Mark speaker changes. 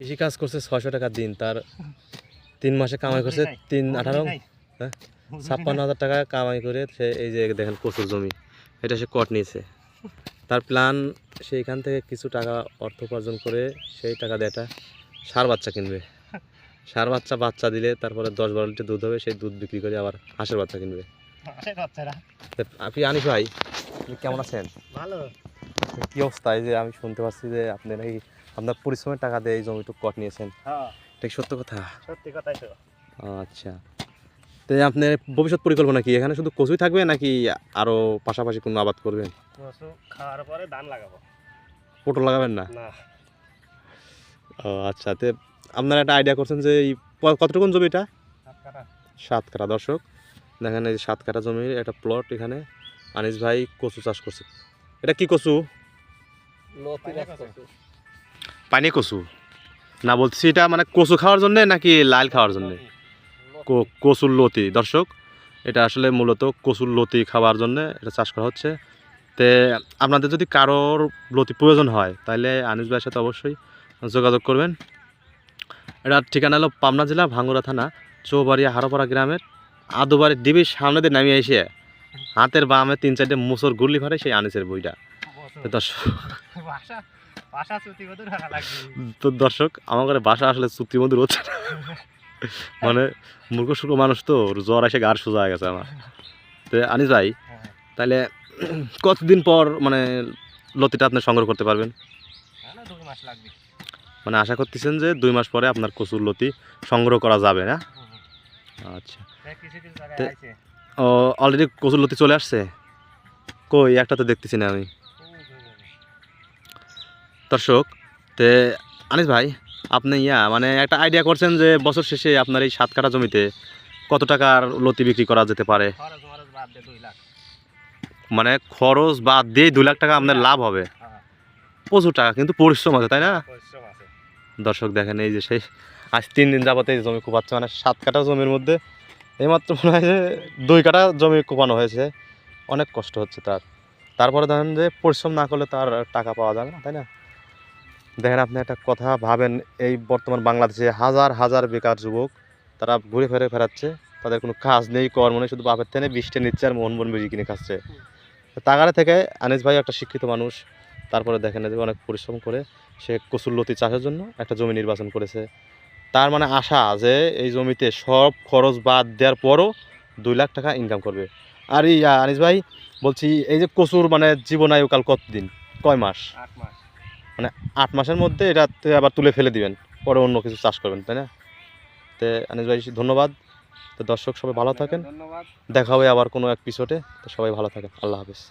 Speaker 1: কৃষি কাজ করছে 600 টাকা দিন, তার 3 মাসে কামাই করছে 3-18 হ্যাঁ 56,000 টাকা কামাই করে সে এই যে দেখেন কচুর জমি, এটা সে কট নিয়েছে। তার প্ল্যান সেইখান থেকে কিছু টাকা অর্থ উপার্জন করে সেই টাকা দিয়ে একটা ষাঁড় বাচ্চা কিনবে। ষাঁড় বাচ্চা দিলে তারপরে 10-12 লিটার দুধ হবে, সেই দুধ বিক্রি করে আবার হাঁসের বাচ্চা কিনবে। আপনি আনিস ভাই, আপনি কেমন আছেন?
Speaker 2: ভালো।
Speaker 1: কি অবস্থা? এই যে আমি শুনতে পাচ্ছি যে আপনি নাকি আপনার পরিশ্রমের টাকা দিয়ে এই জমিটুকু কট নিয়েছেন,
Speaker 2: হ্যাঁ,
Speaker 1: এটা কি সত্য কথা?
Speaker 2: সত্যি কথাই তো।
Speaker 1: আচ্ছা, তো আপনার ভবিষ্যৎ পরিকল্পনা কি? এখানে শুধু কচুই থাকবে নাকি আরো পাশাপাশি কোনো আবাদ করবেন?
Speaker 2: কচু খাওয়ার পরে ধান লাগাবো।
Speaker 1: পটল লাগাবেন না?
Speaker 2: না,
Speaker 1: ও আচ্ছা, তো আপনারা একটা আইডিয়া করছেন যে এই কতটুকু জমি এটা?
Speaker 2: 7 কাঠা।
Speaker 1: 7 কাঠা। দর্শক দেখেন, এই 7 কাঠা জমির একটা প্লট, এখানে আনিস ভাই কচু চাষ করছে। এটা কি কচু? পানি কচু না, বলছি এটা মানে কচু খাওয়ার জন্য নাকি লাল খাওয়ার জন্য? কচুর লতি। দর্শক, এটা আসলে মূলত কচুর লতি খাওয়ার জন্য এটা চাষ করা হচ্ছে। তে আপনাদের যদি কারোর লতি প্রয়োজন হয় তাহলে আনিস ভাইয়ের সাথে অবশ্যই যোগাযোগ করবেন। এটা ঠিকানা হলো পাবনা জেলা ভাঙ্গুড়া থানা চৌবাড়িয়া হারোপাড়া গ্রামের আদুবাড়ি ডিবির সামনে দিয়ে নামিয়ে এসে হাতের বামে 3-4টে মুসর গুল্লি ফাটে সেই আনিসের বইটা। তো দর্শক, আমার ঘরে বাসা আসলে চুক্তি মধুর হচ্ছে না, মানে মূর্খ সুর্খ মানুষ তো, জ্বর এসে গাড় সোজা হয়ে গেছে আমার। তো আনিস ভাই, তাহলে কতদিন পর মানে লতিটা আপনি সংগ্রহ করতে পারবেন? মানে আশা করতেছেন যে 2 মাস পরে আপনার কচুর লতি সংগ্রহ করা যাবে না? আচ্ছা, ও অলরেডি কচুর লতি চলে আসছে? কই, একটা তো দেখতেছি না আমি। দর্শক, তে আনিস ভাই, আপনি মানে একটা আইডিয়া করছেন যে বছর শেষে আপনার এই 7 কাঠা জমিতে কত টাকার লতি বিক্রি করা যেতে পারে? মানে খরচ বাদ দিয়ে 2 লাখ টাকা আপনার লাভ হবে? প্রচুর টাকা, কিন্তু পরিশ্রম আছে, তাই না? দর্শক দেখেন, এই যে সেই আজ 3 দিন যাবত এই জমি কোপাচ্ছে, মানে 7 কাঠা জমির মধ্যে এইমাত্র মনে হয় যে 2 কাঠা জমি কোপানো হয়েছে। অনেক কষ্ট হচ্ছে তার। তারপরে দেখেন যে পরিশ্রম না করলে তার টাকা পাওয়া যাবে না, তাই না? দেখেন, আপনি একটা কথা ভাবেন, এই বর্তমান বাংলাদেশে হাজার হাজার বেকার যুবক, তারা ঘুরে ফিরে ফেরাচ্ছে, তাদের কোনো কাজ নেই, কর্ম নেই, শুধু বাপের থেকে বৃষ্টি নিচ্ছে আর মন বেশি কিনে খাচ্ছে। তাগারে থেকে আনিস ভাই একটা শিক্ষিত মানুষ, তারপরে দেখেন যে অনেক পরিশ্রম করে সে কচুর লতি চাষের জন্য একটা জমি নির্বাচন করেছে। তার মানে আশা যে এই জমিতে সব খরচ বাদ দেওয়ার পরও 2 লাখ টাকা ইনকাম করবে। আর এই আনিস ভাই, বলছি এই যে কচুর মানে জীবনায়ুকাল কতদিন, কয় মাস?
Speaker 2: 8 মাস।
Speaker 1: মানে 8 মাসের মধ্যে এটাতে আবার তুলে ফেলে দিবেন, পরে অন্য কিছু চাষ করবেন, তাই না? তো আনিস ভাই ধন্যবাদ। তো দর্শক সবাই ভালো থাকেন, দেখা হবে আবার কোনো এক এপিসোডে। তো সবাই ভালো থাকেন, আল্লাহ হাফেজ।